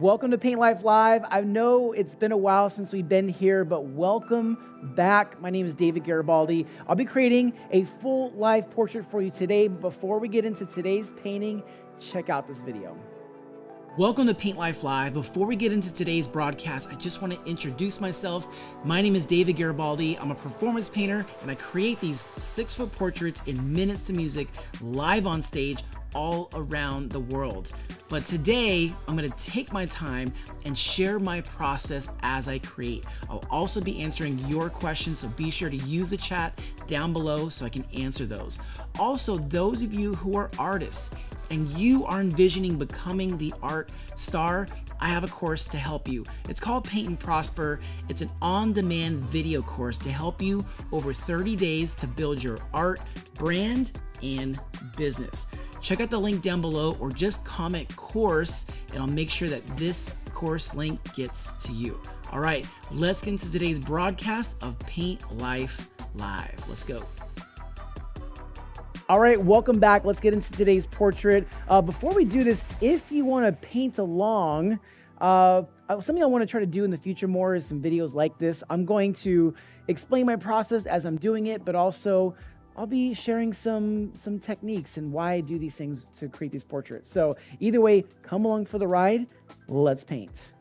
Welcome to Paint Life Live. I know it's been a while since we've been here, but welcome back. My name is David Garibaldi. I'll be creating a full live portrait for you today. But before we get into today's painting, check out this video. Welcome to Paint Life Live. Before we get into today's broadcast, I just want to introduce myself. My name is David Garibaldi. I'm a performance painter, and I create these 6-foot portraits in minutes to music live on stage all around the world. But today, I'm going to take my time and share my process as I create. I'll also be answering your questions, so be sure to use the chat down below so I can answer those. Also, those of you who are artists and you are envisioning becoming the art star, I have a course to help you. It's called Paint and Prosper. It's an on-demand video course to help you over 30 days to build your art, brand, and business. Check out the link down below or just comment course and I'll make sure that this course link gets to you. All right, let's get into today's broadcast of Paint Life Live. Let's go. All right, welcome back. Let's get into today's portrait. Before we do this, if you want to paint along, something I want to try to do in the future more is some videos like this. I'm going to explain my process as I'm doing it, but also I'll be sharing some techniques and why I do these things to create these portraits. So either way, come along for the ride. Let's paint.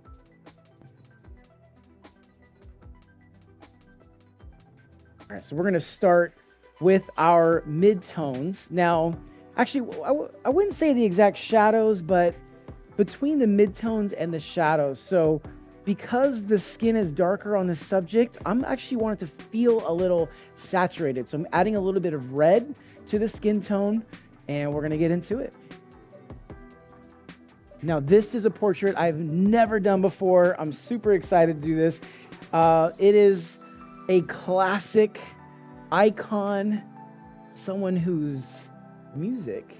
All right, so we're going to start with our midtones. Now, actually, I wouldn't say the exact shadows, but between the midtones and the shadows. So because the skin is darker on this subject, I'm actually wanting to feel a little saturated. So I'm adding a little bit of red to the skin tone, and we're gonna get into it. Now, this is a portrait I've never done before. I'm super excited to do this. It is a classic icon, someone whose music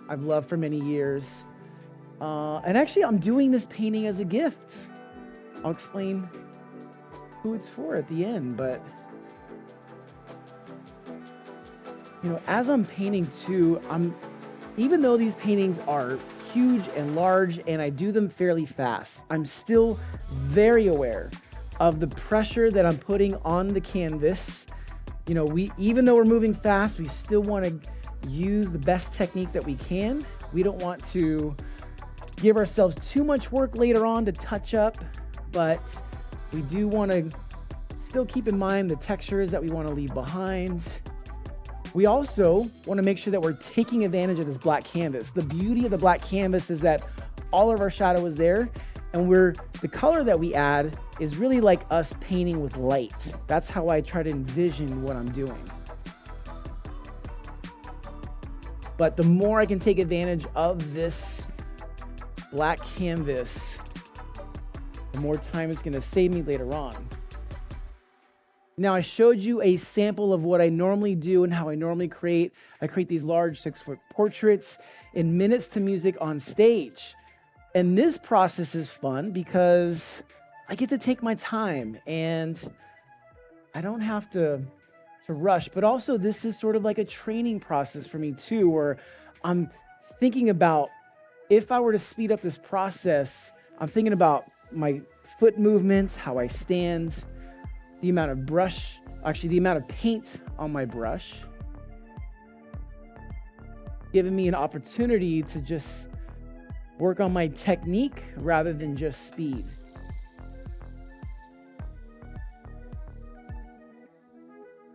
I've loved for many years. And actually, I'm doing this painting as a gift. I'll explain who it's for at the end, but as I'm painting too, even though these paintings are huge and large and I do them fairly fast, I'm still very aware of the pressure that I'm putting on the canvas. Even though we're moving fast, we still want to use the best technique that we can. We don't want to give ourselves too much work later on to touch up, but we do want to still keep in mind the textures that we want to leave behind. We also want to make sure that we're taking advantage of this black canvas. The beauty of the black canvas is that all of our shadow is there, and the color that we add is really like us painting with light. That's how I try to envision what I'm doing. But the more I can take advantage of this black canvas, the more time it's going to save me later on. Now, I showed you a sample of what I normally do and how I normally create. I create these large 6-foot portraits in minutes to music on stage. And this process is fun because I get to take my time and I don't have to rush. But also, this is sort of like a training process for me too, where I'm thinking about, if I were to speed up this process, I'm thinking about my foot movements, how I stand, the amount of paint on my brush, giving me an opportunity to just work on my technique rather than just speed.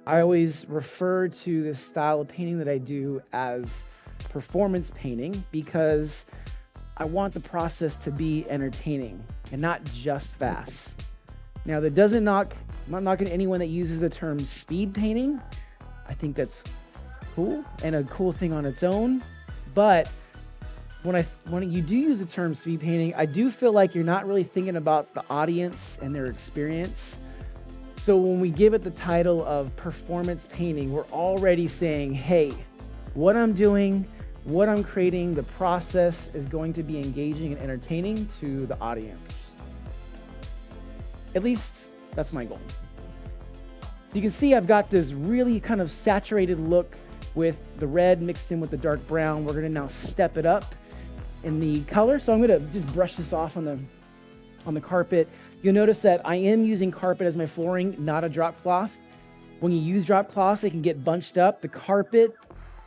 I always refer to this style of painting that I do as performance painting because I want the process to be entertaining and not just fast. Now, that doesn't I'm not knocking anyone that uses the term speed painting. I think that's cool and a cool thing on its own. But when you do use the term speed painting, I do feel like you're not really thinking about the audience and their experience. So when we give it the title of performance painting, we're already saying, hey, what I'm doing, what I'm creating, the process is going to be engaging and entertaining to the audience. At least that's my goal. You can see I've got this really kind of saturated look with the red mixed in with the dark brown. We're gonna now step it up in the color. So I'm gonna just brush this off on the carpet. You'll notice that I am using carpet as my flooring, not a drop cloth. When you use drop cloths, they can get bunched up. The carpet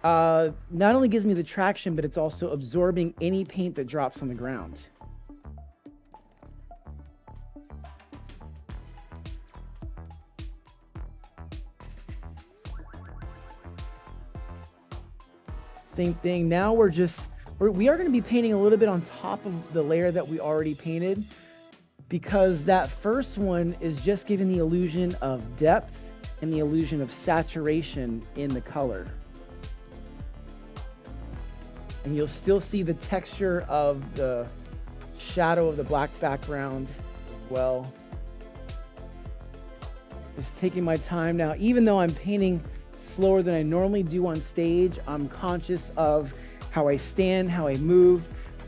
not only gives me the traction, but it's also absorbing any paint that drops on the ground. Same thing. Now we are going to be painting a little bit on top of the layer that we already painted, because that first one is just giving the illusion of depth and the illusion of saturation in the color. And you'll still see the texture of the shadow of the black background as well. Just taking my time now. Even though I'm painting slower than I normally do on stage, I'm conscious of how I stand, how I move.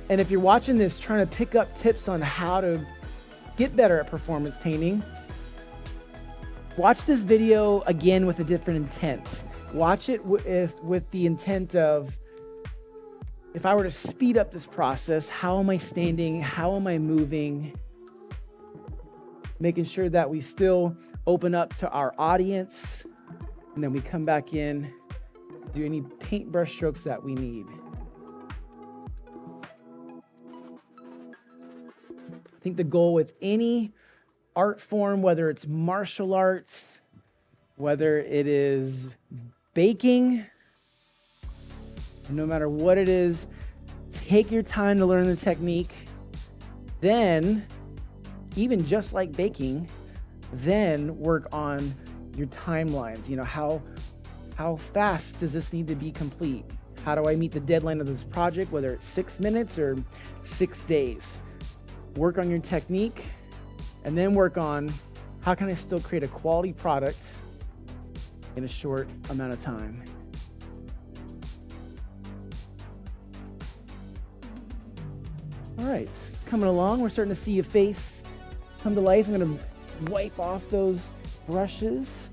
And if you're watching this trying to pick up tips on how to get better at performance painting, watch this video again with a different intent. Watch it with the intent of, if I were to speed up this process, how am I standing? How am I moving? Making sure that we still open up to our audience, and then we come back in, do any paintbrush strokes that we need. I think the goal with any art form, whether it's martial arts, whether it is baking, no matter what it is, take your time to learn the technique. Then, even just like baking, then work on your timelines. You know, how fast does this need to be complete? How do I meet the deadline of this project, whether it's 6 minutes or 6 days? Work on your technique, and then work on how can I still create a quality product in a short amount of time. All right, it's coming along. We're starting to see a face come to life. I'm gonna wipe off those brushes.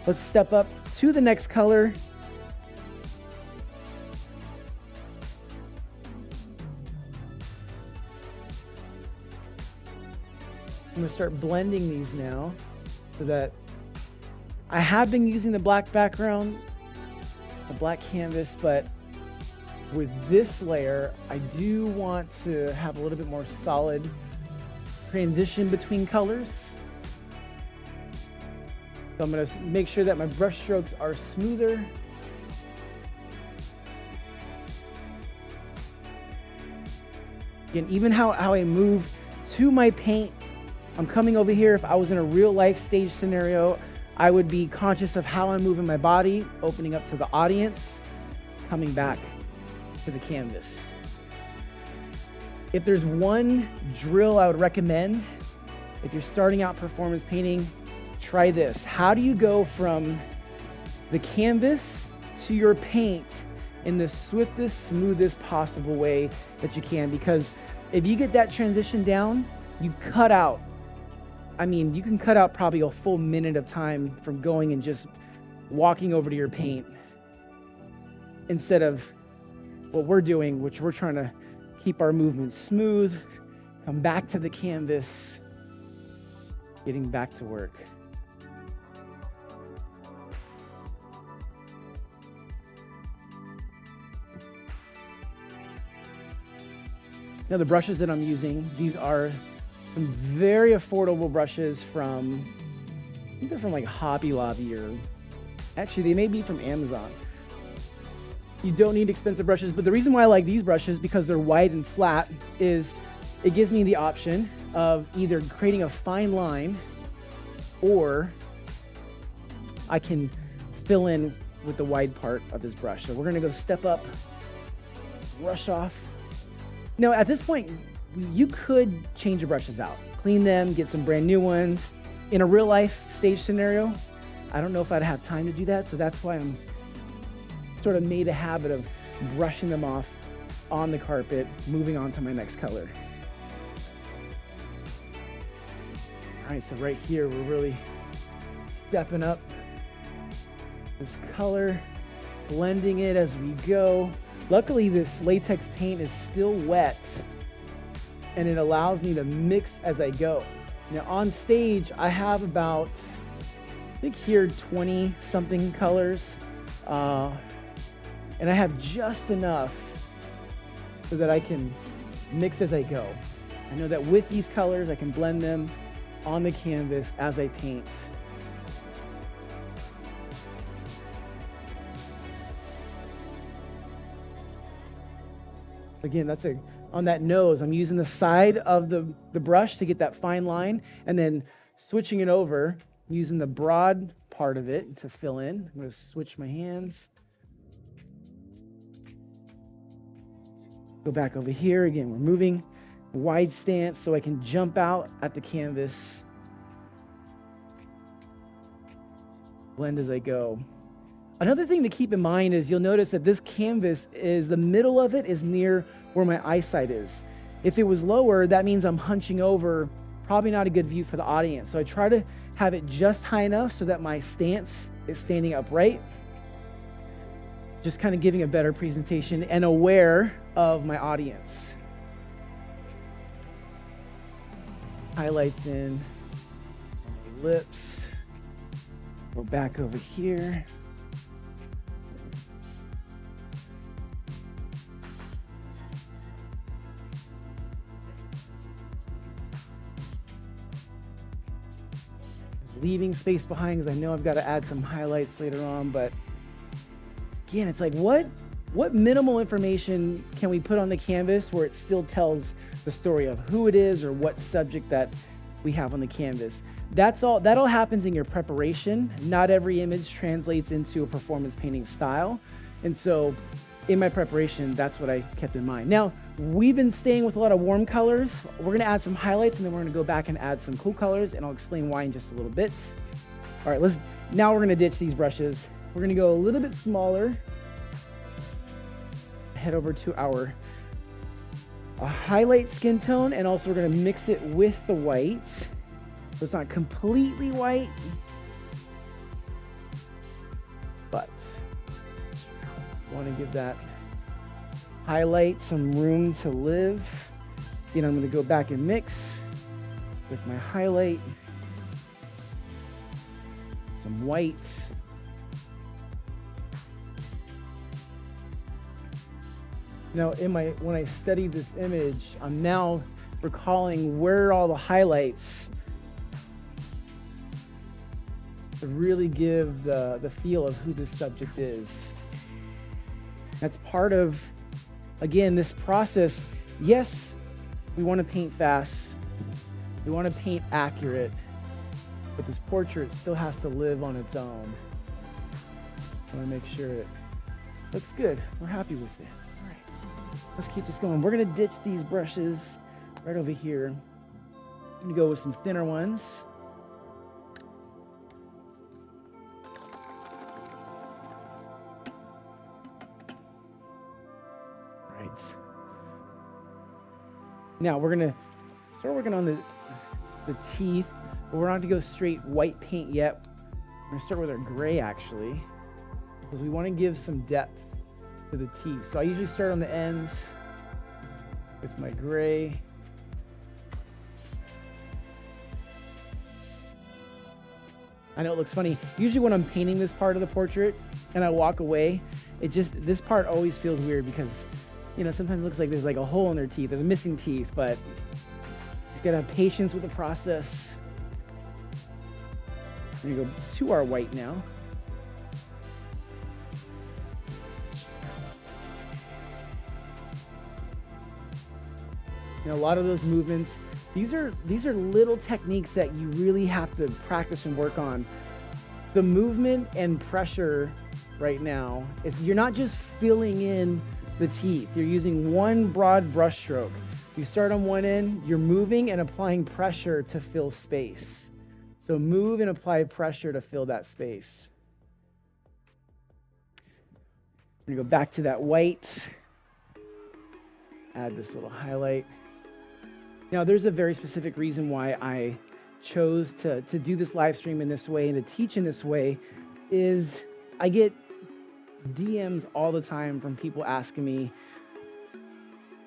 Let's step up to the next color. I'm gonna start blending these now so that I have been using the black background, the black canvas, but with this layer, I do want to have a little bit more solid transition between colors. So I'm gonna make sure that my brush strokes are smoother. Again, even how I move to my paint, I'm coming over here. If I was in a real life stage scenario, I would be conscious of how I'm moving my body, opening up to the audience, coming back to the canvas. If there's one drill I would recommend, if you're starting out performance painting, try this. How do you go from the canvas to your paint in the swiftest, smoothest possible way that you can? Because if you get that transition down, you cut out, you can cut out probably a full minute of time from going and just walking over to your paint, instead of what we're doing, which we're trying to keep our movements smooth, come back to the canvas, getting back to work. Now the brushes that I'm using, these are some very affordable brushes from, I think they're from like Hobby Lobby, or actually they may be from Amazon. You don't need expensive brushes, but the reason why I like these brushes, because they're wide and flat, is it gives me the option of either creating a fine line, or I can fill in with the wide part of this brush. So we're gonna go step up, brush off. Now at this point, you could change your brushes out, clean them, get some brand new ones. In a real life stage scenario, I don't know if I'd have time to do that, so that's why I'm sort of made a habit of brushing them off on the carpet, moving on to my next color. All right, so right here, we're really stepping up this color. blending it as we go. Luckily, this latex paint is still wet, and it allows me to mix as I go. Now on stage, I have about, I think here, 20 something colors. And I have just enough so that I can mix as I go. I know that with these colors, I can blend them on the canvas as I paint. Again, on that nose, I'm using the side of the brush to get that fine line, and then switching it over, using the broad part of it to fill in. I'm going to switch my hands. Go back over here. Again, we're moving wide stance so I can jump out at the canvas. Blend as I go. Another thing to keep in mind is you'll notice that this canvas the middle of it is near where my eyesight is. If it was lower, that means I'm hunching over, probably not a good view for the audience. So I try to have it just high enough so that my stance is standing upright. Just kind of giving a better presentation and aware of my audience. Highlights in on the lips. Go back over here. Leaving space behind because I know I've got to add some highlights later on, but again, it's like what minimal information can we put on the canvas where it still tells the story of who it is or what subject that we have on the canvas. That all happens in your preparation. Not every image translates into a performance painting style. And so in my preparation, that's what I kept in mind. Now, we've been staying with a lot of warm colors. We're gonna add some highlights and then we're gonna go back and add some cool colors, and I'll explain why in just a little bit. All right, now we're gonna ditch these brushes. We're gonna go a little bit smaller. Head over to our highlight skin tone, and also we're gonna mix it with the white. So it's not completely white, but I wanna give that highlight some room to live. Then I'm gonna go back and mix with my highlight, some white. Now, when I studied this image, I'm now recalling where are all the highlights to really give the feel of who this subject is. That's part of, again, this process. Yes, we want to paint fast. We want to paint accurate, but this portrait still has to live on its own. I want to make sure it looks good. We're happy with it. All right, let's keep this going. We're going to ditch these brushes right over here. I'm going to go with some thinner ones. Now we're gonna start working on the teeth, but we're not gonna go straight white paint yet. We're gonna start with our gray actually, because we want to give some depth to the teeth. So I usually start on the ends with my gray. I know it looks funny. Usually when I'm painting this part of the portrait and I walk away, this part always feels weird because, you know, sometimes it looks like there's like a hole in their teeth or the missing teeth, but just gotta have patience with the process. We're gonna go to our white now. You know, a lot of those movements, these are little techniques that you really have to practice and work on. The movement and pressure right now is you're not just filling in the teeth. You're using one broad brush stroke. You start on one end, you're moving and applying pressure to fill space. So move and apply pressure to fill that space. I'm gonna go back to that white. Add this little highlight. Now there's a very specific reason why I chose to do this live stream in this way and to teach in this way is I get DMs all the time from people asking me,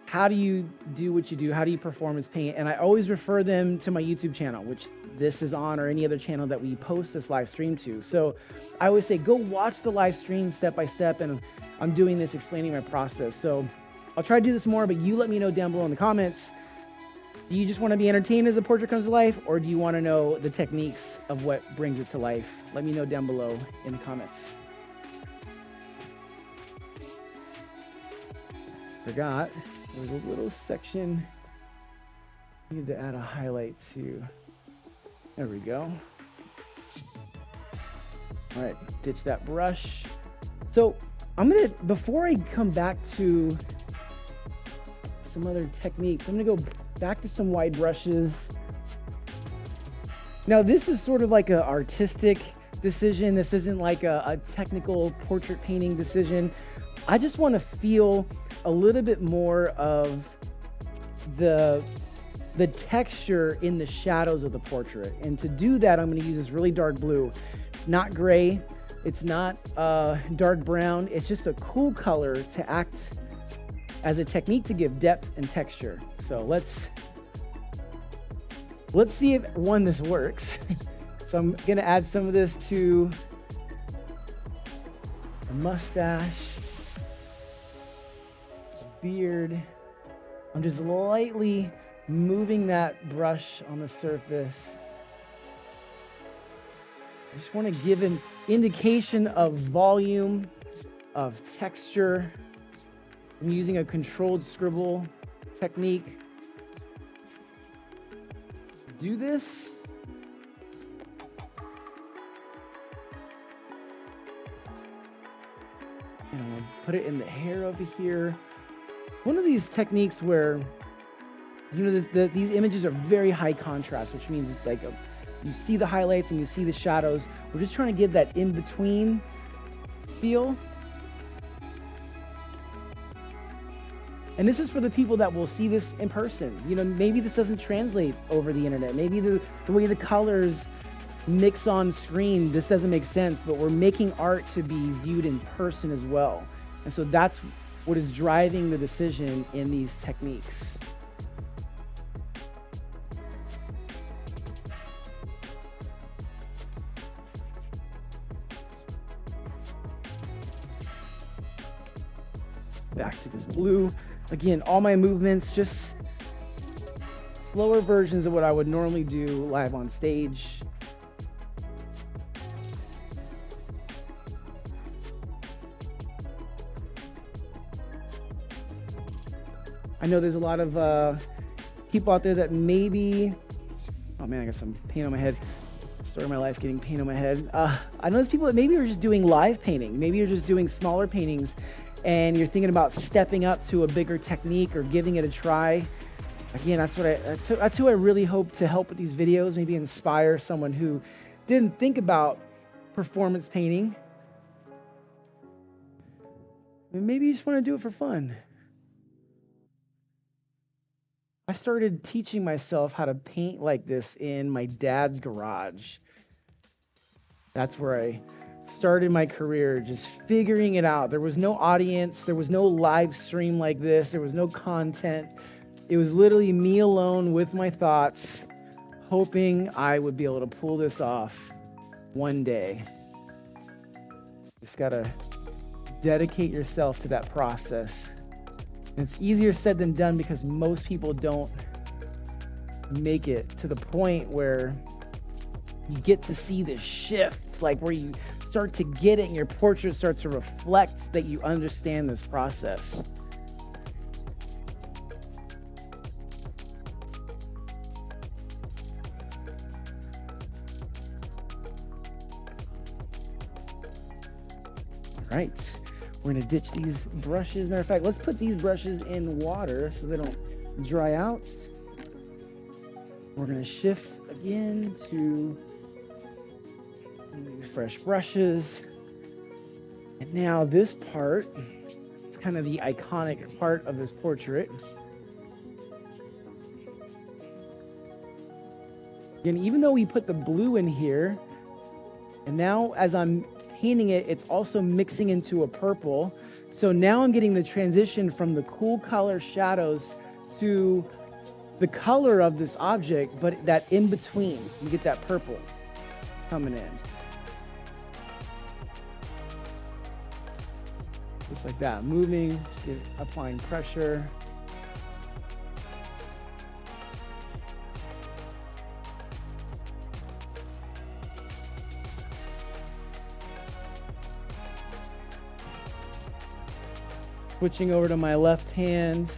how do you do what you do? How do you performance paint? And I always refer them to my YouTube channel, which this is on, or any other channel that we post this live stream to. So I always say, go watch the live stream step by step. And I'm doing this, explaining my process. So I'll try to do this more, but you let me know down below in the comments. Do you just want to be entertained as the portrait comes to life? Or do you want to know the techniques of what brings it to life? Let me know down below in the comments. Forgot. There's a little section I need to add a highlight to. There we go. All right, ditch that brush. So I'm gonna, before I come back to some other techniques, I'm gonna go back to some wide brushes. Now this is sort of like an artistic decision. This isn't like a technical portrait painting decision. I just wanna feel a little bit more of the texture in the shadows of the portrait. And to do that, I'm gonna use this really dark blue. It's not gray, it's not dark brown. It's just a cool color to act as a technique to give depth and texture. So let's see if, one, this works. So I'm gonna add some of this to the mustache, beard. I'm just lightly moving that brush on the surface. I just want to give an indication of volume, of texture. I'm using a controlled scribble technique. Do this. And I'm going to put it in the hair over here. One of these techniques where, you know, these images are very high contrast, which means it's like you see the highlights and you see the shadows. We're just trying to give that in-between feel. And this is for the people that will see this in person. You know, maybe this doesn't translate over the internet. Maybe the way the colors mix on screen, this doesn't make sense, but we're making art to be viewed in person as well. And so that's what is driving the decision in these techniques. Back to this blue. Again, all my movements, just slower versions of what I would normally do live on stage. I know there's a lot of people out there that maybe, oh man, I got some paint on my head. Story of my life, getting paint on my head. I know there's people that maybe are just doing live painting. Maybe you're just doing smaller paintings and you're thinking about stepping up to a bigger technique or giving it a try. Again, that's who I really hope to help with these videos, maybe inspire someone who didn't think about performance painting. Maybe you just want to do it for fun. I started teaching myself how to paint like this in my dad's garage. That's where I started my career, just figuring it out. There was no audience. There was no live stream like this. There was no content. It was literally me alone with my thoughts, hoping I would be able to pull this off one day. Just gotta dedicate yourself to that process. And it's easier said than done because most people don't make it to the point where you get to see this shift, like where you start to get it and your portrait starts to reflect that you understand this process. All right. We're gonna ditch these brushes. Matter of fact, let's put these brushes in water so they don't dry out. We're gonna shift again to fresh brushes. And now this part, it's kind of the iconic part of this portrait. Again, even though we put the blue in here, and now as I'm painting it, it's also mixing into a purple. So now I'm getting the transition from the cool color shadows to the color of this object, but that in between, you get that purple coming in. Just like that, moving, applying pressure. Switching over to my left hand.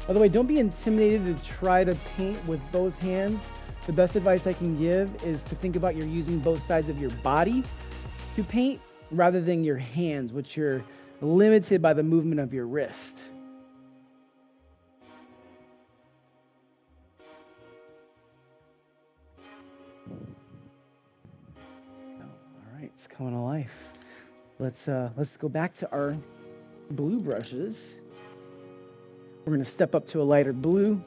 By the way, don't be intimidated to try to paint with both hands. The best advice I can give is to think about you're using both sides of your body to paint rather than your hands, which you're limited by the movement of your wrist. All right, it's coming to life. Let's go back to our blue brushes. We're going to step up to a lighter blue.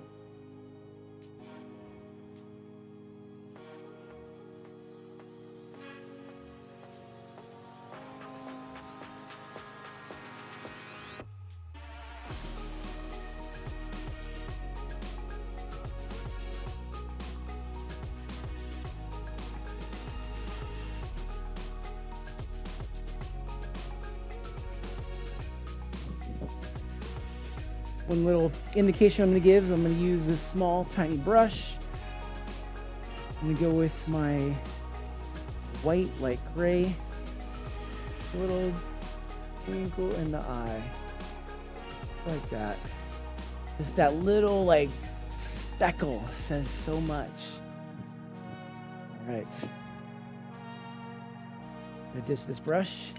One little indication I'm going to give is I'm going to use this small, tiny brush. I'm going to go with my white, light gray. A little twinkle in the eye. Like that. Just that little, like, speckle says so much. All right. I'm going to ditch this brush.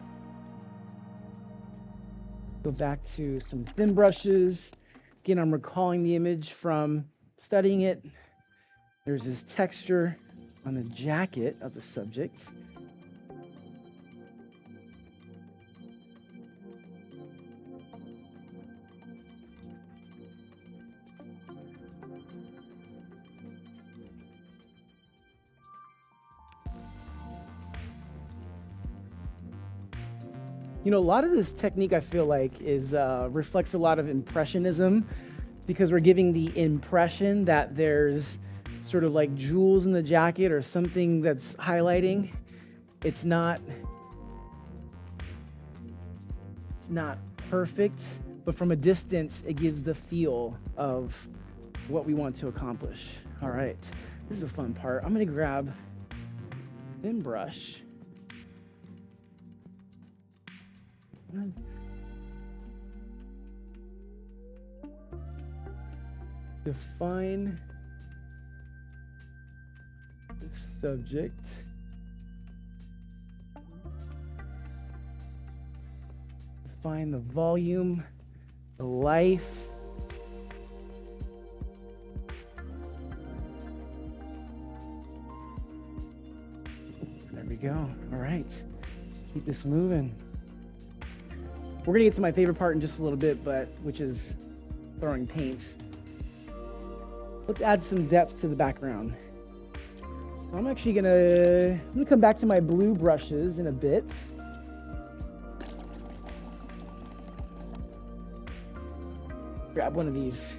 Go back to some thin brushes. Again, I'm recalling the image from studying it. There's this texture on the jacket of the subject. You know, a lot of this technique, I feel like, is reflects a lot of impressionism, because we're giving the impression that there's sort of like jewels in the jacket or something that's highlighting. It's not perfect, but from a distance, it gives the feel of what we want to accomplish. All right, this is a fun part. I'm gonna grab a thin brush. Define the subject. Define the volume, the life. There we go. All right. Let's keep this moving. We're gonna get to my favorite part in just a little bit, which is throwing paint. Let's add some depth to the background. So I'm gonna come back to my blue brushes in a bit. Grab one of these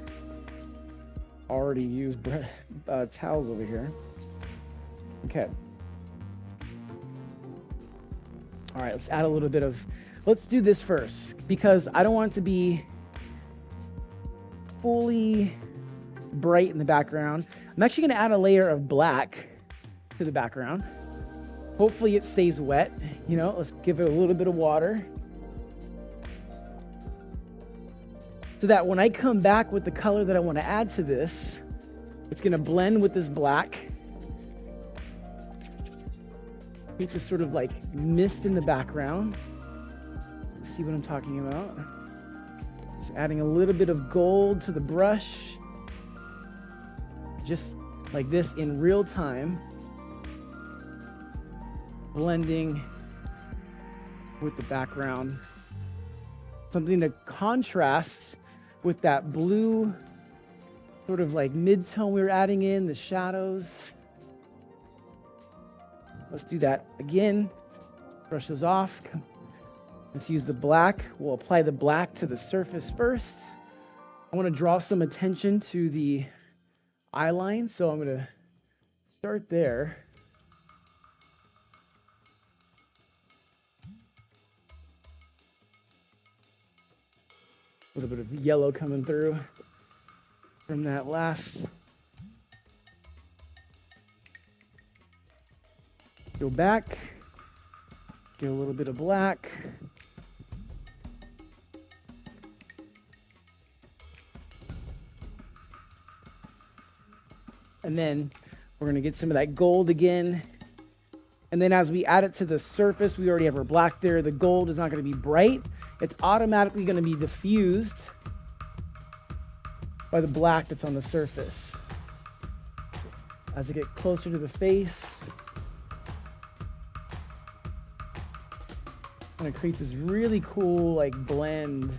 already used towels over here. Okay. All right, let's add a little bit of. Let's do this first, because I don't want it to be fully bright in the background. I'm actually going to add a layer of black to the background. Hopefully it stays wet. You know, let's give it a little bit of water, so that when I come back with the color that I want to add to this, it's going to blend with this black. It's just sort of like mist in the background. See what I'm talking about? So adding a little bit of gold to the brush, just like this in real time, blending with the background. Something to contrast with that blue sort of like mid-tone we were adding in, the shadows. let's do that again. Brush those off. Let's use the black. We'll apply the black to the surface first. I want to draw some attention to the eye line, so I'm going to start there. A little bit of yellow coming through from that last. Go back, get a little bit of black. And then we're going to get some of that gold again. And then as we add it to the surface, we already have our black there. The gold is not going to be bright. It's automatically going to be diffused by the black that's on the surface. As I get closer to the face, and it creates this really cool like blend.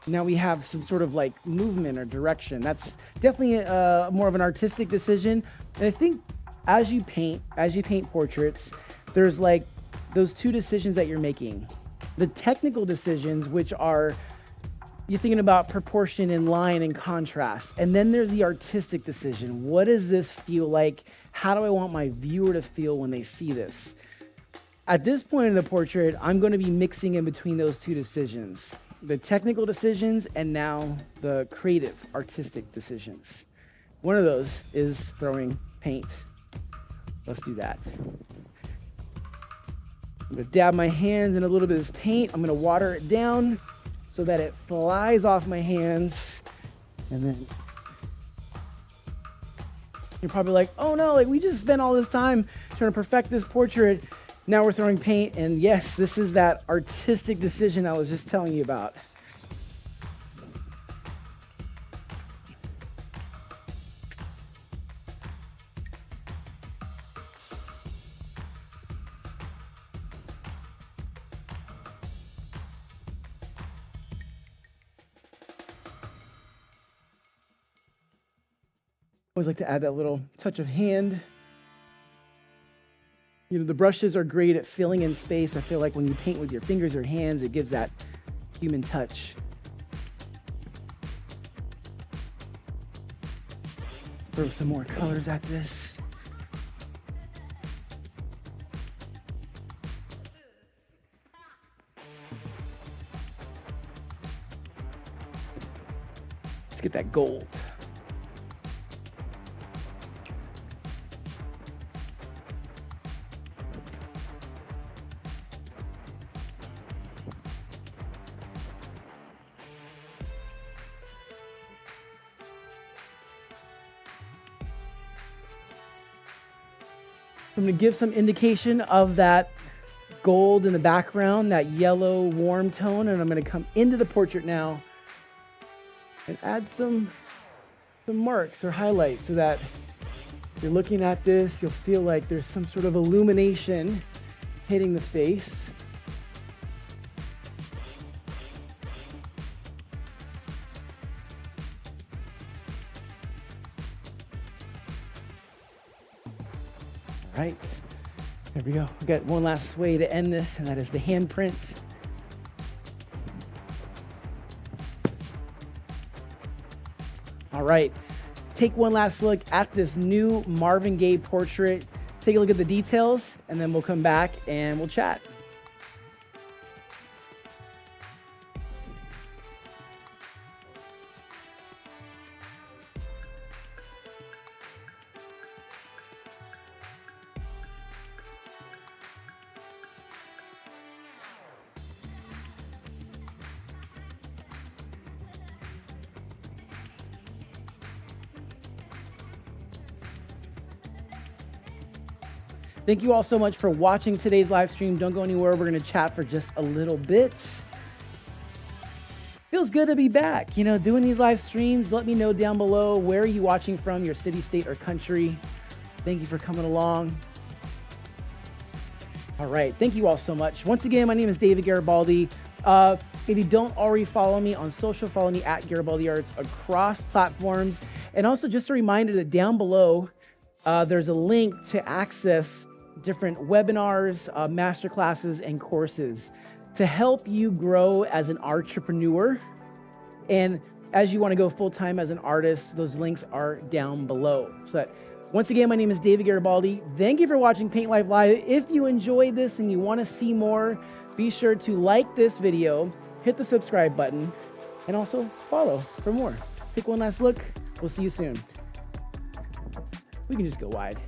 Now we have some sort of like movement or direction. That's definitely more of an artistic decision. And I think as you paint portraits, there's like those two decisions that you're making. The technical decisions, which are you're thinking about proportion and line and contrast. And then there's the artistic decision. What does this feel like? How do I want my viewer to feel when they see this? At this point in the portrait, I'm going to be mixing in between those two decisions. The technical decisions and now the creative, artistic decisions. One of those is throwing paint. Let's do that. I'm gonna dab my hands in a little bit of this paint. I'm gonna water it down so that it flies off my hands. And then you're probably like, oh no, like we just spent all this time trying to perfect this portrait. Now we're throwing paint, and yes, this is that artistic decision I was just telling you about. Always like to add that little touch of hand. You know, the brushes are great at filling in space. I feel like when you paint with your fingers or hands, it gives that human touch. Throw some more colors at this. Let's get that gold. I'm going to give some indication of that gold in the background, that yellow warm tone, and I'm going to come into the portrait now and add some marks or highlights so that you're looking at this, you'll feel like there's some sort of illumination hitting the face. Right, there we go. We've got one last way to end this, and that is the handprint. All right, take one last look at this new Marvin Gaye portrait. Take a look at the details, and then we'll come back and we'll chat. Thank you all so much for watching today's live stream. Don't go anywhere. We're going to chat for just a little bit. Feels good to be back, you know, doing these live streams. Let me know down below, where are you watching from, your city, state, or country. Thank you for coming along. All right. Thank you all so much. Once again, my name is David Garibaldi. If you don't already follow me on social, follow me at Garibaldi Arts across platforms. And also just a reminder that down below, there's a link to access different webinars, masterclasses, and courses to help you grow as an entrepreneur. And as you want to go full-time as an artist, those links are down below. So that, once again, my name is David Garibaldi. Thank you for watching Paint Life Live. If you enjoyed this and you want to see more, be sure to like this video, hit the subscribe button, and also follow for more. Take one last look. We'll see you soon. We can just go wide.